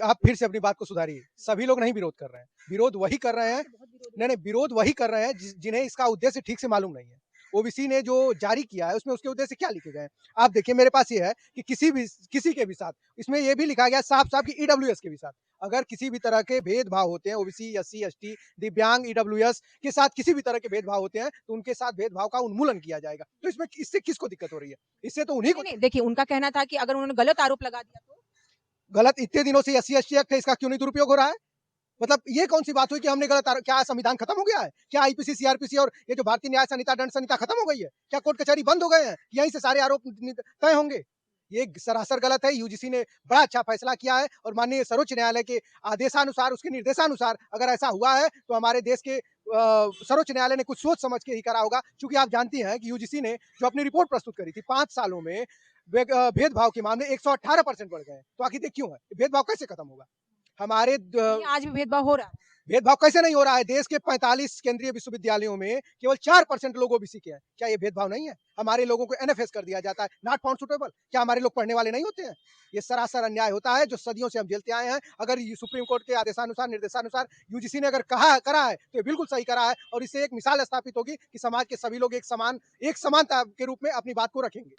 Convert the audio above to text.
आप फिर से अपनी बात को सुधारिए। सभी लोग नहीं विरोध कर रहे हैं। विरोध वही कर रहे हैं नहीं, विरोध वही कर रहे हैं जिन्हें इसका उद्देश्य ठीक से मालूम नहीं है। ओबीसी ने जो जारी किया है उसमें उसके उद्देश्य क्या लिखे गए हैं? आप देखिए मेरे पास ये है कि किसी के भी साथ इसमें ये भी लिखा गया साफ-साफ कि ईडब्ल्यूएस के भी साथ। अगर किसी भी तरह के भेदभाव होते हैं ओबीसी, एससी, एसटी, दिव्यांग, ईडब्ल्यूएस के साथ किसी भी तरह के भेदभाव होते हैं, तो उनके साथ भेदभाव का उन्मूलन किया जाएगा। तो इसमें इससे किसको दिक्कत हो रही है? इससे तो उन्हीं नहीं, को नहीं, देखिए उनका कहना था कि अगर उन्होंने गलत आरोप लगा दिया तो? गलत इतने दिनों से एससी, एसटी एक्ट है इसका क्यों नहीं दुरुपयोग हो रहा है? मतलब ये कौन-सी बात हुई कि हमने गलत क्या संविधान खत्म हो गया है? क्या आईपीसी, सीआरपीसी और ये जो भारतीय न्याय संहिता, दंड संहिता खत्म हो गई है? क्या कोर्ट कचहरी बंद हो गए हैं? यहीं से सारे आरोप तय होंगे? ये सरासर गलत है। यूजीसी ने बड़ा अच्छा फैसला किया है और माननीय सर्वोच्च न्यायालय के आदेशानुसार, उसके निर्देशानुसार अगर ऐसा हुआ है, तो हमारे देश के सर्वोच्च न्यायालय ने कुछ सोच समझ के ही करा होगा। चूँकि आप जानती हैं कि यूजीसी ने जो अपनी रिपोर्ट प्रस्तुत करी थी, 5 सालों में भेदभाव के मामले 118% बढ़ गए हैं। तो आखिर ये क्यों है? भेदभाव कैसे खत्म होगा? हमारे यानी आज भी भेदभाव हो रहा है। भेदभाव कैसे नहीं हो रहा है? देश के 45 केंद्रीय विश्वविद्यालयों में केवल 4% लोग ओबीसी के हैं। क्या ये भेदभाव नहीं है? हमारे लोगों को एनएफएस कर दिया जाता है, नॉट फाउंड सूटेबल। क्या हमारे लोग पढ़ने वाले नहीं होते हैं? ये सरासर अन्याय होता है जो सदियों से हम झेलते आए हैं। अगर ये सुप्रीम कोर्ट के आदेशानुसार, निर्देशानुसार यूजीसी ने अगर करा है, तो ये बिल्कुल सही करा है और इससे एक मिसाल स्थापित होगी कि समाज के सभी लोग एक समानता के रूप में अपनी बात को रखेंगे।